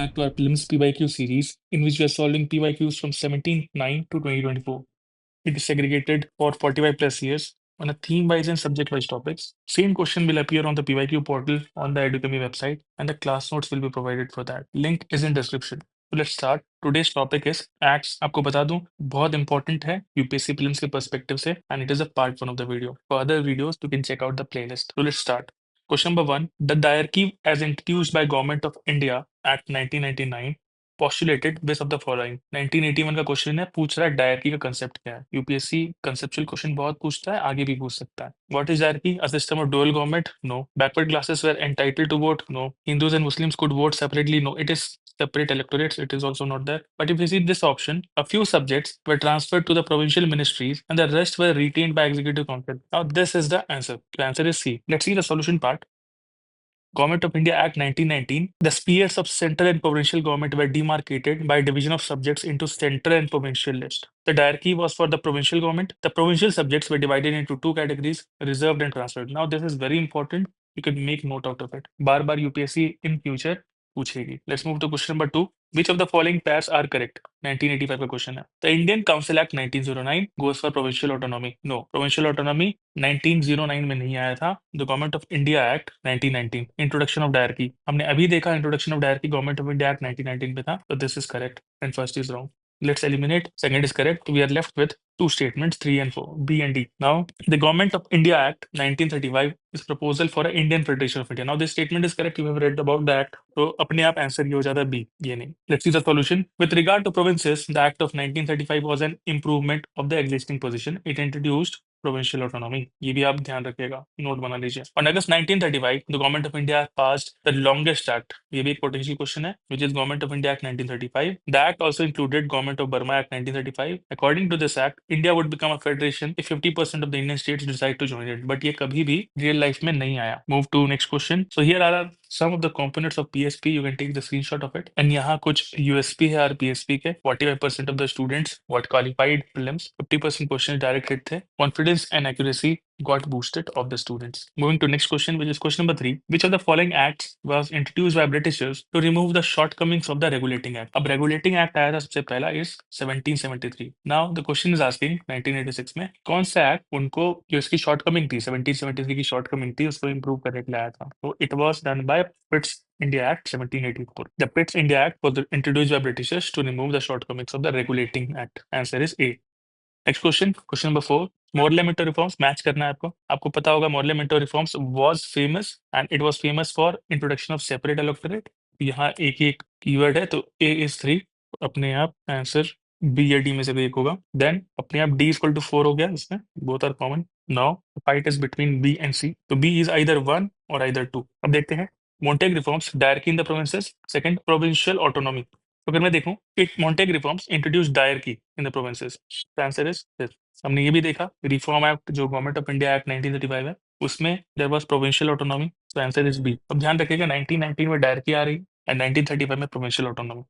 back to our Prelims PYQ series, in which we are solving PYQs from 17/9 to 2024. It is segregated for 45 plus years on a theme-wise and subject-wise topics. Same question will appear on the PYQ portal on the Edukami website, and the class notes will be provided for that. Link is in description. So let's start. Today's topic is acts. आपको बता दूं बहुत important है UPSC prelims के perspective से, and it is a part one of the video. For other videos, you can check out the playlist. So let's start. Question number one: The Diarchy, as introduced by Government of India Act 1999, postulated based of the following. 1981 का question है, पूछ रहा है dyarchy का concept क्या है. UPSC conceptual question बहुत पूछता है, आगे भी पूछ सकता है. What is dyarchy? A system of dual government? No. Backward classes were entitled to vote? No. Hindus and Muslims could vote separately? No. It is separate electorates, it is also not there. But if you see this option, a few subjects were transferred to the provincial ministries and the rest were retained by executive council. Now this is the answer. The answer is C. Let's see the solution part. Government of India Act 1919, the spheres of central and provincial government were demarcated by division of subjects into central and provincial list. The diarchy was for the provincial government. The provincial subjects were divided into two categories, reserved and transferred. Now this is very important. You can make note out of it. Bar bar UPSC in future पूछेगी. Let's move to question number 2. Which of the following pairs are correct? 1985 का question है. The Indian Council Act 1909 goes for provincial autonomy. No, provincial autonomy 1909 में नहीं आया था. The Government of India Act 1919, Introduction of Diarchy. हमने अभी देखा Introduction of Diarchy Government of India Act 1919 पे था. So this is correct and first is wrong. Let's eliminate. Second is correct. We are left with two statements, 3 and 4, B and D. Now, the Government of India Act 1935 is proposal for an Indian Federation of India. Now, this statement is correct. You have read about the act. तो अपने आप answer ये हो जाता है B, ये नहीं. Let's see the solution. With regard to provinces, the Act of 1935 was an improvement of the existing position. It introduced provincial autonomy. ये भी आप ध्यान रखिएगा, नोट बना लीजिए. On August 1935, the Government of India passed the longest act. ये भी एक potential question है, which is Government of India Act 1935. The act also included Government of Burma Act 1935. According to this act, India would become a federation if 50% of the Indian states decide to join it. But ये कभी भी real life में नहीं आया. Move to next question. So here are some of the components of PSP. You can take the screenshot of it. And यहाँ कुछ USP है और PSP के. 45% of the students got qualified prelims. 50% questions direct hit थे. Confidence and accuracy got boosted of the students. Moving to next question, which is question number 3. Which of the following acts was introduced by Britishers to remove the shortcomings of the Regulating Act? अब Regulating Act आया था सबसे पहला is 1773. Now the question is asking 1986 में कौन सा act उनको जो इसकी शॉर्टकमिंग थी 1773 की शॉर्टकमिंग थी उसको इम्प्रूव करने के लिए आया था. तो it was done by Pitt's India Act 1784. The Pitt's India Act was introduced by Britishers to remove the shortcomings of the Regulating Act. Answer is A. Next question, question number 4. Model Minto reforms match करना है आपको पता होगा model Minto reforms was famous and it was famous for introduction of separate electorate. यहाँ एक एक keyword है तो ए इज 3, अपने आप आंसर बी या डी में से कोई एक होगा. देन अपने आप डी इक्वल टू 4 हो गया, इसमें both are common. Now fight is between B and C, तो बी इज आइदर 1 और आइदर 2. अब देखते हैं Montague reforms dyarchy in the provinces. Second, provincial autonomy. तो अगर मैं देखूं it Montague reforms introduce dyarchy in the provinces. Answer is this. हमने ये भी देखा रिफॉर्म एक्ट जो गवर्नमेंट ऑफ इंडिया एक्ट 1935 है उसमें देयर वाज प्रोविंशियल ऑटोनॉमी. तो आंसर इज बी. अब ध्यान रखिएगा 1919 में डायरकी आ रही एंड 1935 में प्रोविंशियल ऑटोनॉमी.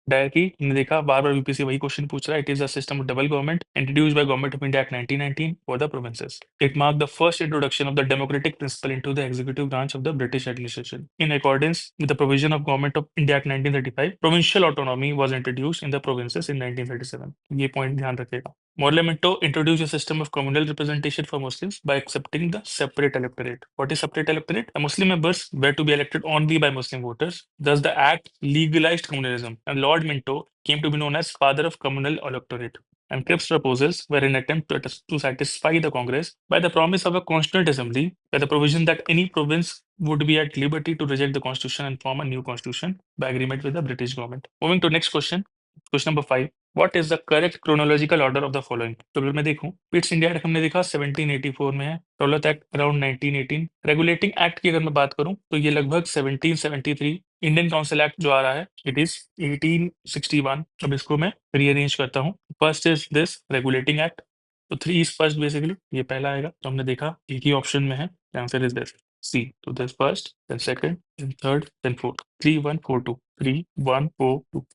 डायरकी हमने देखा बार बार यूपीएससी वही क्वेश्चन पूछ रहा है. It is a system of double government introduced by government of India act 1919 for the provinces. It marked the first introduction of the democratic principle into the executive branch of the British administration. In accordance with the provision of government of India act 1935, provincial autonomy was introduced in the provinces in 1937. ये point ध्यान रखिएगा. Modellamento introduced a system of communal representation for Muslims by accepting the separate electorate. What is separate electorate? The Muslim members were to be elected only by Muslim voters. Thus, the act legalized communalism, and Lord Minto came to be known as father of communal electorate. And Cripps' proposals were an attempt to satisfy the Congress by the promise of a constituent assembly, by the provision that any province would be at liberty to reject the constitution and form a new constitution by agreement with the British government. Moving to next question. Question number 5. What is the correct chronological order of the following? तो अगर मैं देखूं Pitt's India act हमने देखा 1784 में है. दौलत act around 1918. Regulating act की अगर मैं बात करूं तो ये लगभग 1773. इंडियन काउंसिल एक्ट जो आ रहा है इट इज 1861. अब इसको मैं रीअरेंज करता हूं. First is this regulating act. तो 3 इज फर्स्ट बेसिकली, ये पहला आएगा. तो हमने देखा एक ही ऑप्शन में है. Answer is this C. तो this first, then second, then third, then fourth. 3 1 4 2. 3 1 4 2.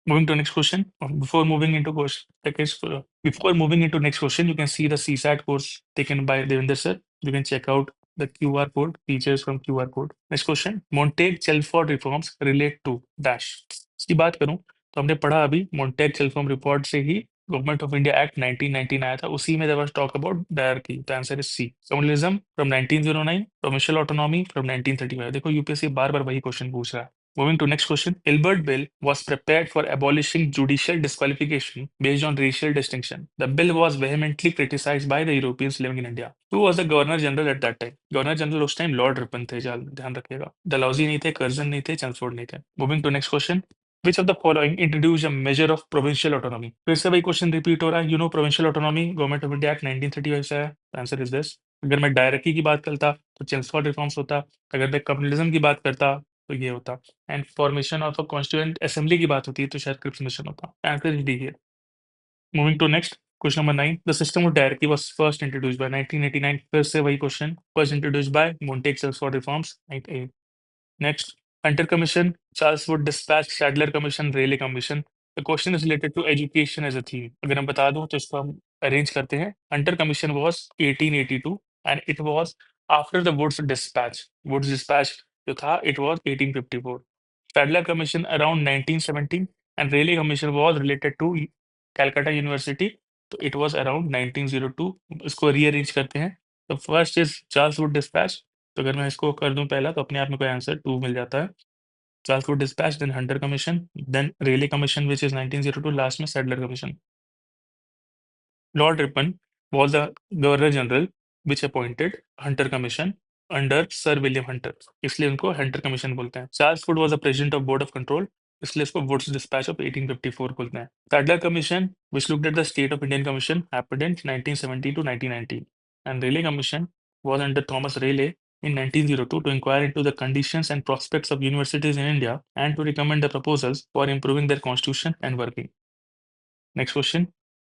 Moving to next question. Before moving into next question, you can see the CSAT course taken by Devinder sir. You can check out The QR code, features from QR code. Next question, Montague-Chelford reforms relate to dash. इसकी बात करूं तो हमने पढ़ा अभी Montague-Chelford report से ही government of India act 1919 आया था, उसी में there was talk about dyarchy. The answer is C. Communalism from 1909, provincial autonomy from 1935. देखो यूपीएससी बार बार वही क्वेश्चन पूछ रहा है. Moving to next question. Ilbert Bill was prepared for abolishing judicial disqualification based on racial distinction. The bill was vehemently criticized by the Europeans living in India. Who was the Governor General at that time? Governor General उस time Lord Ripon थे, ध्यान रखिएगा. डलहौजी नहीं थे, Curzon नहीं थे, चंद्रफोर्ड नहीं थे. Moving to next question. Which of the following introduced a measure of provincial autonomy? फिर से वही क्वेश्चन रिपीट हो रहा है. You know provincial autonomy, government of India act 1935 से है. Answer is this. अगर मैं डायरकी की बात करता तो चेम्सफोर्ड रिफॉर्म्स होता. अगर मैं कम्युनलिज्म की बात करता तो ये होता. And formation of a constituent assembly की बात होती है तो शायद क्रिप्स मिशन होता. Answer is D here. Moving to next, question number 9. The system of diarchy was first introduced by 1989. फिर से वही question, first introduced by Montague-Chelford reforms. 98. Next, Hunter Commission, Charles Wood Dispatch, Sadler Commission, Rayleigh Commission. The question is related to education as a theme. अगर हम बता दूं तो इसको हम arrange करते हैं. Hunter Commission was 1882 and it was after the Woods Dispatch. Woods Dispatch जो था it was 1854. Sadler Commission around 1917 and Rayleigh Commission was related to Calcutta University. तो it was around 1902. इसको rearrange करते हैं. The first is Charles Wood Dispatch. तो अगर मैं इसको कर दूं पहला तो अपने आप में कोई आंसर 2 मिल जाता है. Charles Wood dispatch, then Hunter commission, then Raleigh commission which is 1902, last में Sadler commission. Lord Ripon was the governor general which appointed Hunter commission under sir William Hunter, इसलिए उनको हंटर कमीशन बोलते हैं. Charles Wood was the president of board of control, इसलिए इसको Wood's dispatch of 1854 बोलते हैं. Sadler commission which looked at the state of Indian commission happened in 1970 to 1990 and Rayleigh commission was under Thomas Rayleigh in 1902 to inquire into the conditions and prospects of universities in India and to recommend the proposals for improving their constitution and working. Next question.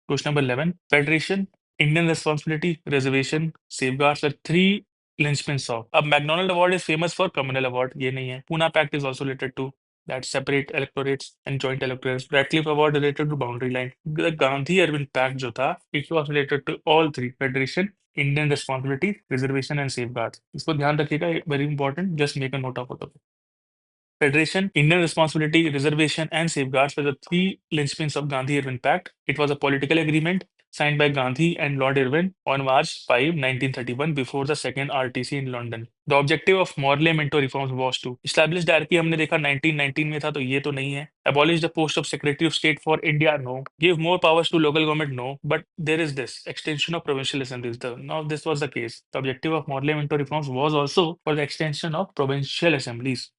Question number 11. Federation, Indian responsibility, reservation, safeguards are three linchpins of. अब McDonald Award is famous for communal award. ये नहीं है. Pune Pact is also related to that separate electorates and joint electorates. Radcliffe Award related to boundary line. The Gandhi Irwin Pact जो था, it was related to all three. Federation, Indian responsibility, reservation and safeguards. इसको ध्यान रखिएगा. Very important. Just make a note of it. Federation, Indian responsibility, reservation, and safeguards were the three linchpins of Gandhi-Irwin Pact. It was a political agreement signed by Gandhi and Lord Irwin on March 5, 1931, before the second RTC in London. The objective of Morley Minto reforms was to establish directly हमने देखा 1919 में था तो ये तो नहीं है. Abolish the post of Secretary of State for India, no. Give more powers to local government, no. But there is this extension of provincial assemblies. Now this was the case. The objective of Morley Minto reforms was also for the extension of provincial assemblies.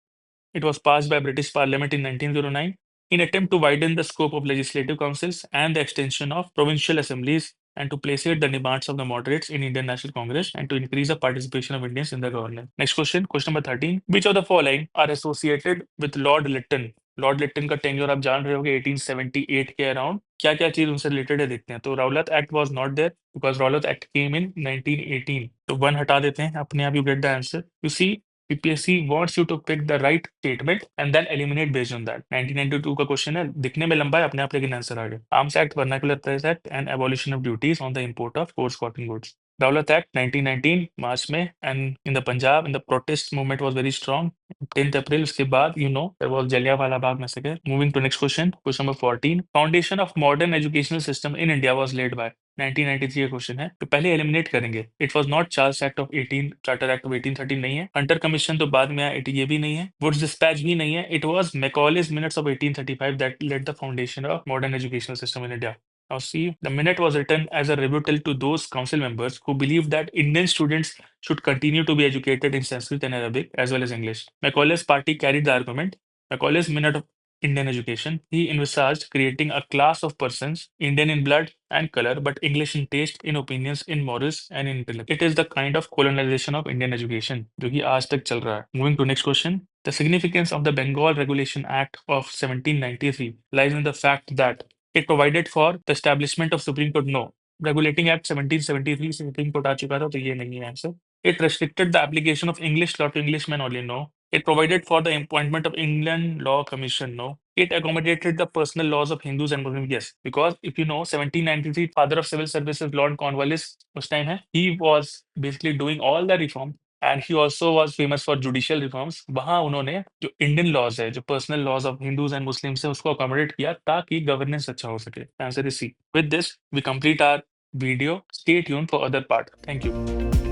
It was passed by British Parliament in 1909 in attempt to widen the scope of legislative councils and the extension of provincial assemblies and to placate the demands of the moderates in Indian National Congress and to increase the participation of Indians in the government. Next question, question number 13. Which of the following are associated with Lord Lytton? Lord Lytton का tenure आप जान रहे होंगे 1878 के around. क्या क्या चीज उनसे रिलेटेड है देखते हैं. तो Rowlatt act was not there because Rowlatt act came in 1918. तो वन हटा देते हैं, अपने आप you get the answer. You see PPSC wants you to pick the right statement and then eliminate based on that. 1992 का question है, दिखने में लंबा है, अपने आप लेकिन आंसर आ गया. Arms act, vernacular press act and abolition of duties on the import of course cotton goods. Dawlat Act 1919 मार्च में and in the Punjab and the protest movement was very strong. 10th April उसके बाद there was Jallianwala Bagh massacre. Moving to next question, question number 14. Foundation of modern educational system in India was laid by 1993 का question है. तो पहले eliminate करेंगे. It was not Charles act of 18, charter act of 1813 नहीं है. Hunter commission तो बाद में आया, ये भी नहीं है. वुड्स डिस्पैच भी नहीं है. It was Macaulay's minutes of 1835 that led the foundation of modern educational system in India. Now see, the minute was written as a rebuttal to those council members who believed that Indian students should continue to be educated in Sanskrit and Arabic as well as English. Macaulay's party carried the argument. Macaulay's minute of Indian education, he envisaged creating a class of persons, Indian in blood and color, but English in taste, in opinions, in morals, and in intellect. It is the kind of colonization of Indian education जो कि आज तक चल रहा है. Moving to next question. The significance of the Bengal Regulation Act of 1793 lies in the fact that it provided for the establishment of Supreme Court. No. Regulating Act 1773 से Supreme Court आ चुका था तो ये नहीं है answer. It restricted the application of English law to Englishmen only. No. It provided for the appointment of England Law Commission. No. It accommodated the personal laws of Hindus and Muslims. Yes, because if you know 1793, father of civil services Lord Cornwallis उस time है, he was basically doing all the reform and he also was famous for judicial reforms. वहाँ उन्होंने जो Indian laws है, जो personal laws of Hindus and Muslims है, उसको accommodate किया ताकि गवर्नेंस अच्छा हो सके। Answer is C. With this we complete our video. Stay tune for other part. Thank you.